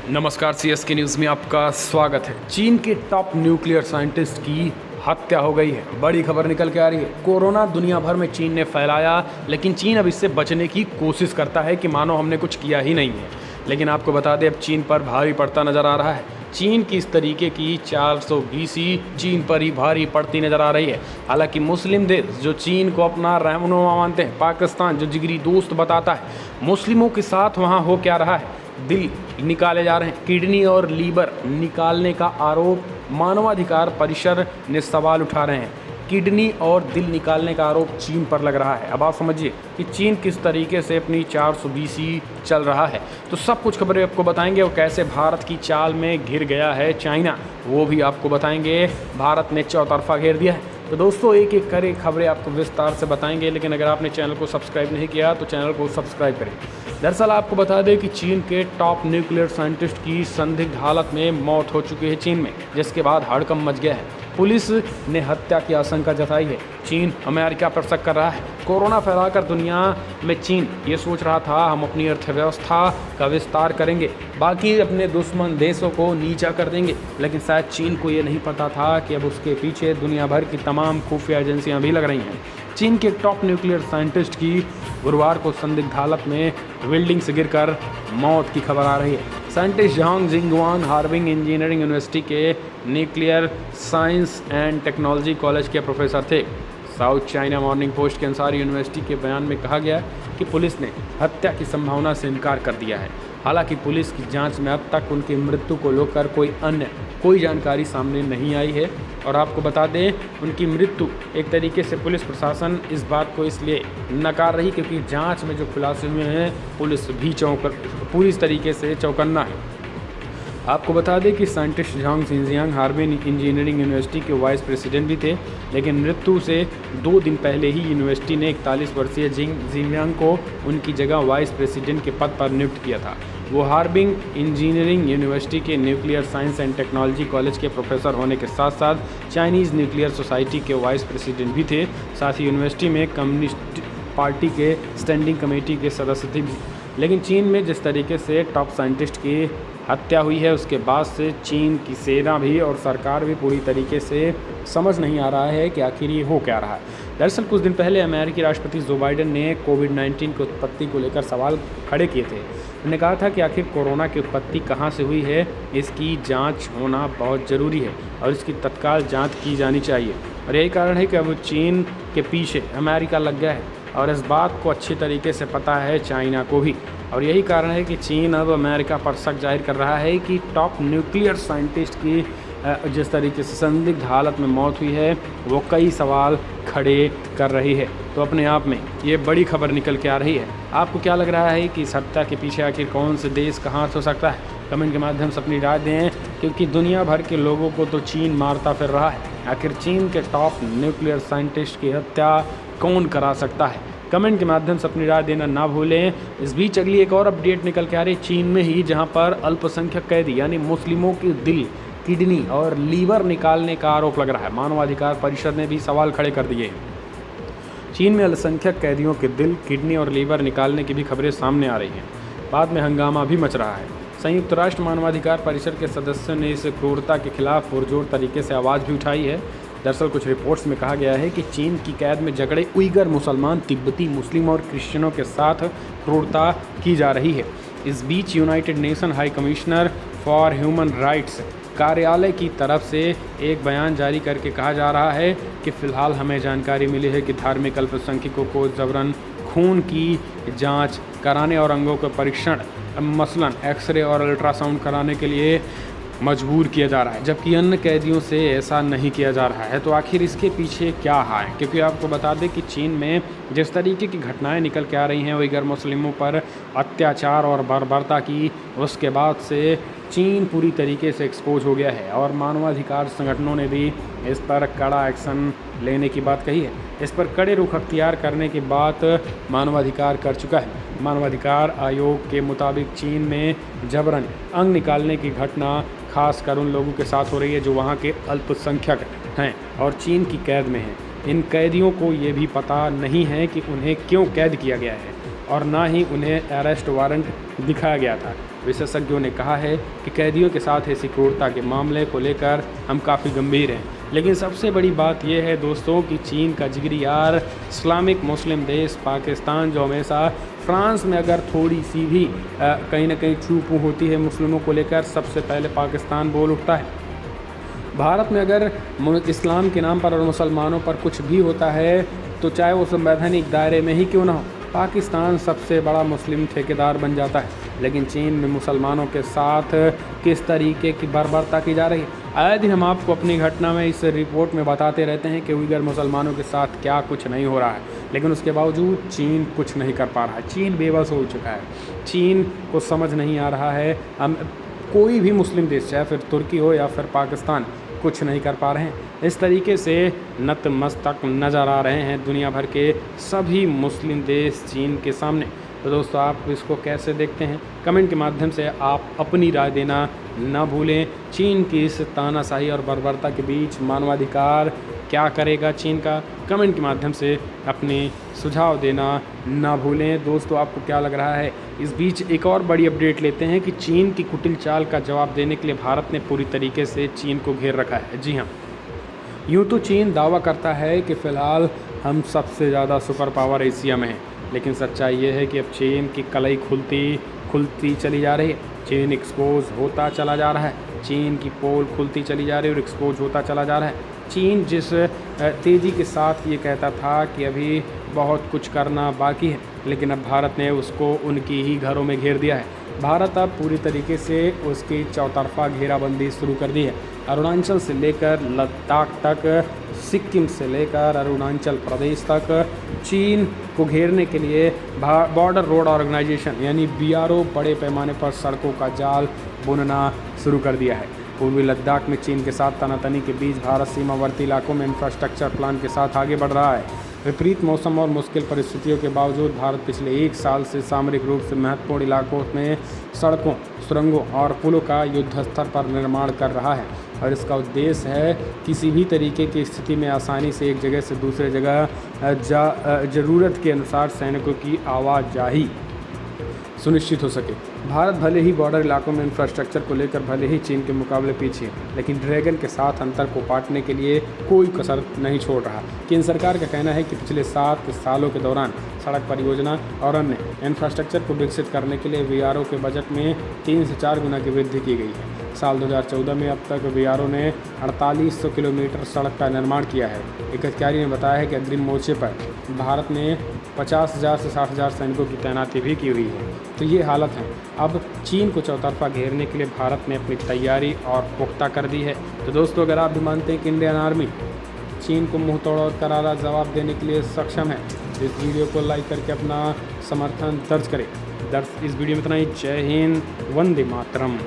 नमस्कार, CSK news में आपका स्वागत है। चीन के टॉप न्यूक्लियर साइंटिस्ट की हत्या हो गई है। बड़ी खबर निकल के आ रही है। कोरोना दुनिया भर में चीन ने फैलाया, लेकिन चीन अब इससे बचने की कोशिश करता है कि मानो हमने कुछ किया ही नहीं है। लेकिन आपको बता दें, अब चीन पर भारी पड़ता नज़र आ रहा है। चीन की इस तरीके की 420 चीन पर ही भारी पड़ती नज़र आ रही है। हालांकि मुस्लिम देश जो चीन को अपना रहनुमा मानते हैं, पाकिस्तान जो जिगरी दोस्त बताता है, मुस्लिमों के साथ वहाँ हो क्या रहा है। दिल निकाले जा रहे हैं, किडनी और लीवर निकालने का आरोप मानवाधिकार परिषद ने सवाल उठा रहे हैं। किडनी और दिल निकालने का आरोप चीन पर लग रहा है। अब आप समझिए कि चीन किस तरीके से अपनी 420 चल रहा है। तो सब कुछ खबरें आपको बताएंगे, और कैसे भारत की चाल में घिर गया है चाइना, वो भी आपको बताएंगे। भारत ने चौतरफा घेर दिया है। तो दोस्तों, एक एक करे खबरें आपको विस्तार से बताएंगे। लेकिन अगर आपने चैनल को सब्सक्राइब नहीं किया तो चैनल को सब्सक्राइब करें। दरअसल आपको बता दें कि चीन के टॉप न्यूक्लियर साइंटिस्ट की संदिग्ध हालत में मौत हो चुकी है चीन में, जिसके बाद हड़कंप मच गया है। पुलिस ने हत्या की आशंका जताई है। चीन अमेरिका पर शक कर रहा है। कोरोना फैलाकर दुनिया में चीन ये सोच रहा था हम अपनी अर्थव्यवस्था का विस्तार करेंगे, बाकी अपने दुश्मन देशों को नीचा कर देंगे। लेकिन शायद चीन को ये नहीं पता था कि अब उसके पीछे दुनिया भर की तमाम खुफिया एजेंसियां भी लग रही हैं। चीन के टॉप न्यूक्लियर साइंटिस्ट की गुरुवार को संदिग्ध हालत में बिल्डिंग से गिरकर मौत की खबर आ रही है। साइंटिस्ट झांग जिंगवान हार्बिंग इंजीनियरिंग यूनिवर्सिटी के nuclear science and technology college के प्रोफेसर थे। साउथ चाइना मॉर्निंग पोस्ट के अनुसार यूनिवर्सिटी के बयान में कहा गया कि पुलिस ने हत्या की संभावना से इनकार कर दिया है। हालांकि पुलिस की जांच में अब तक उनकी मृत्यु को लेकर कोई जानकारी सामने नहीं आई है। और आपको बता दें, उनकी मृत्यु एक तरीके से पुलिस प्रशासन इस बात को इसलिए नकार रही क्योंकि जांच में जो खुलासे हुए हैं, पुलिस भी पूरी तरीके से चौकन्ना है। आपको बता दें कि scientist Zhang Jinjiang Harbin engineering university के वाइस प्रेसिडेंट भी थे, लेकिन मृत्यु से 2 दिन पहले ही यूनिवर्सिटी ने 41 वर्षीय जिंजियांग को उनकी जगह वाइस प्रेसिडेंट के पद पर नियुक्त किया था। वो हार्बिंग इंजीनियरिंग यूनिवर्सिटी के nuclear science and technology college के प्रोफेसर होने के साथ साथ चाइनीज़ न्यूक्लियर सोसाइटी के वाइस प्रेसिडेंट भी थे। साथ ही यूनिवर्सिटी में कम्युनिस्ट पार्टी के स्टैंडिंग कमेटी के सदस्य थे भी। लेकिन चीन में जिस तरीके से टॉप साइंटिस्ट की हत्या हुई है, उसके बाद से चीन की सेना भी और सरकार भी पूरी तरीके से समझ नहीं आ रहा है कि आखिर ये हो क्या रहा है। दरअसल कुछ दिन पहले अमेरिकी राष्ट्रपति जो बाइडेन ने कोविड-19 की उत्पत्ति को लेकर सवाल खड़े किए थे। उन्होंने कहा था कि आखिर कोरोना की उत्पत्ति कहाँ से हुई है, इसकी जांच होना बहुत ज़रूरी है और इसकी तत्काल जांच की जानी चाहिए। और यही कारण है कि अब चीन के पीछे अमेरिका लग गया है, और इस बात को अच्छी तरीके से पता है चाइना को भी। और यही कारण है कि चीन अब अमेरिका पर शक जाहिर कर रहा है कि टॉप न्यूक्लियर साइंटिस्ट की जिस तरीके से संदिग्ध हालत में मौत हुई है, वो कई सवाल खड़े कर रही है। तो अपने आप में ये बड़ी खबर निकल के आ रही है। आपको क्या लग रहा है कि इस हत्या के पीछे आखिर कौन से देश का हाथ हो सकता है? कमेंट के माध्यम से अपनी राय दें, क्योंकि दुनिया भर के लोगों को तो चीन मारता फिर रहा है। आखिर चीन के टॉप न्यूक्लियर साइंटिस्ट की हत्या कौन करा सकता है? कमेंट के माध्यम से अपनी राय देना ना भूलें। इस बीच अगली एक और अपडेट निकल के आ रही है चीन में ही, जहां पर अल्पसंख्यक कैदी यानी मुस्लिमों की दिल, किडनी और लीवर निकालने का आरोप लग रहा है। मानवाधिकार परिषद ने भी सवाल खड़े कर दिए हैं। चीन में अल्पसंख्यक कैदियों के दिल, किडनी और लीवर निकालने की भी खबरें सामने आ रही हैं। बाद में हंगामा भी मच रहा है। संयुक्त राष्ट्र मानवाधिकार परिषद के सदस्यों ने इस क्रूरता के खिलाफ पुरजोर तरीके से आवाज़ भी उठाई है। दरअसल कुछ रिपोर्ट्स में कहा गया है कि चीन की कैद में जकड़े उइगर मुसलमान, तिब्बती मुस्लिम और क्रिश्चियनों के साथ क्रूरता की जा रही है। इस बीच united nation high commissioner for human rights कार्यालय की तरफ से एक बयान जारी करके कहा जा रहा है कि फ़िलहाल हमें जानकारी मिली है कि धार्मिक अल्पसंख्यकों को जबरन खून की जांच कराने और अंगों का परीक्षण मसलन एक्सरे और अल्ट्रासाउंड कराने के लिए मजबूर किया जा रहा है, जबकि अन्य कैदियों से ऐसा नहीं किया जा रहा है। तो आखिर इसके पीछे क्या है? क्योंकि आपको बता दें कि चीन में जिस तरीके की घटनाएं निकल के आ रही हैं उइगर मुस्लिमों पर अत्याचार और बर्बरता की, उसके बाद से चीन पूरी तरीके से एक्सपोज हो गया है। और मानवाधिकार संगठनों ने भी इस पर कड़ा एक्शन लेने की बात कही है। इस पर कड़े रुख अख्तियार करने की बात मानवाधिकार कर चुका है। मानवाधिकार आयोग के मुताबिक चीन में जबरन अंग निकालने की घटना खासकर उन लोगों के साथ हो रही है जो वहाँ के अल्पसंख्यक हैं और चीन की कैद में हैं। इन कैदियों को ये भी पता नहीं है कि उन्हें क्यों कैद किया गया है। और ना ही उन्हें अरेस्ट वारंट दिखाया गया था। विशेषज्ञों ने कहा है कि कैदियों के साथ ऐसी क्रूरता के मामले को लेकर हम काफ़ी गंभीर हैं। लेकिन सबसे बड़ी बात यह है दोस्तों कि चीन का जिगरी यार इस्लामिक मुस्लिम देश पाकिस्तान, जो हमेशा फ्रांस में अगर थोड़ी सी भी कहीं ना कहीं चूक होती है मुस्लिमों को लेकर, सबसे पहले पाकिस्तान बोल उठता है। भारत में अगर इस्लाम के नाम पर और मुसलमानों पर कुछ भी होता है तो चाहे वो संवैधानिक दायरे में ही क्यों ना हो, पाकिस्तान सबसे बड़ा मुस्लिम ठेकेदार बन जाता है। लेकिन चीन में मुसलमानों के साथ किस तरीके की बर्बरता की जा रही है, आए दिन हम आपको अपनी घटना में इस रिपोर्ट में बताते रहते हैं कि उइगर मुसलमानों के साथ क्या कुछ नहीं हो रहा है। लेकिन उसके बावजूद चीन कुछ नहीं कर पा रहा है। चीन बेबस हो चुका है। चीन को समझ नहीं आ रहा है, हम कोई भी मुस्लिम देश चाहे फिर तुर्की हो या फिर पाकिस्तान कुछ नहीं कर पा रहे हैं। इस तरीके से नतमस्तक नज़र आ रहे हैं दुनिया भर के सभी मुस्लिम देश चीन के सामने। तो दोस्तों आप इसको कैसे देखते हैं, कमेंट के माध्यम से आप अपनी राय देना ना भूलें। चीन की इस तानाशाही और बर्बरता के बीच मानवाधिकार क्या करेगा चीन का, कमेंट के माध्यम से अपने सुझाव देना ना भूलें। दोस्तों आपको क्या लग रहा है। इस बीच एक और बड़ी अपडेट लेते हैं कि चीन की कुटिल चाल का जवाब देने के लिए भारत ने पूरी तरीके से चीन को घेर रखा है। जी हाँ, यूँ तो चीन दावा करता है कि फ़िलहाल हम सबसे ज़्यादा सुपर पावर एशिया में हैं, लेकिन सच्चाई ये है कि अब चीन की कलई खुलती चली जा रही है। चीन एक्सपोज होता चला जा रहा है। चीन की पोल खुलती चली जा रही है और एक्सपोज होता चला जा रहा है। चीन जिस तेज़ी के साथ ये कहता था कि अभी बहुत कुछ करना बाकी है, लेकिन अब भारत ने उसको उनकी ही घरों में घेर दिया है। भारत अब पूरी तरीके से उसकी चौतरफा घेराबंदी शुरू कर दी है। अरुणाचल से लेकर लद्दाख तक, सिक्किम से लेकर अरुणाचल प्रदेश तक चीन को घेरने के लिए बॉर्डर रोड ऑर्गेनाइजेशन यानी BRO बड़े पैमाने पर सड़कों का जाल बुनना शुरू कर दिया है। पूर्वी लद्दाख में चीन के साथ तनातनी के बीच भारत सीमावर्ती इलाकों में इंफ्रास्ट्रक्चर प्लान के साथ आगे बढ़ रहा है। विपरीत मौसम और मुश्किल परिस्थितियों के बावजूद भारत पिछले 1 साल से सामरिक रूप से महत्वपूर्ण इलाकों में सड़कों, सुरंगों और पुलों का युद्ध स्तर पर निर्माण कर रहा है। और इसका उद्देश्य है किसी भी तरीके की स्थिति में आसानी से एक जगह से दूसरे जगह ज़रूरत के अनुसार सैनिकों की आवाजाही सुनिश्चित हो सके। भारत भले ही बॉर्डर इलाकों में इंफ्रास्ट्रक्चर को लेकर भले ही चीन के मुकाबले पीछे है, लेकिन ड्रैगन के साथ अंतर को पाटने के लिए कोई कसर नहीं छोड़ रहा। केंद्र सरकार का कहना है कि पिछले 7 सालों के दौरान सड़क परियोजना और अन्य इंफ्रास्ट्रक्चर को विकसित करने के लिए BRO के बजट में 3 से 4 गुना की वृद्धि की गई है। साल 2014 में अब तक BRO ने 4800 किलोमीटर सड़क का निर्माण किया है। एक अधिकारी ने बताया है कि अग्रिम मोर्चे पर भारत ने 50,000 से 60,000 सैनिकों की तैनाती भी की हुई है। तो ये हालत है। अब चीन को चौतरफा घेरने के लिए भारत ने अपनी तैयारी और पुख्ता कर दी है। तो दोस्तों अगर आप भी मानते हैं कि इंडियन आर्मी चीन को मुँह तोड़ और करारा जवाब देने के लिए सक्षम है, तो इस वीडियो को लाइक करके अपना समर्थन दर्ज करें। इस वीडियो में इतना ही। जय हिंद, वंदे मातरम।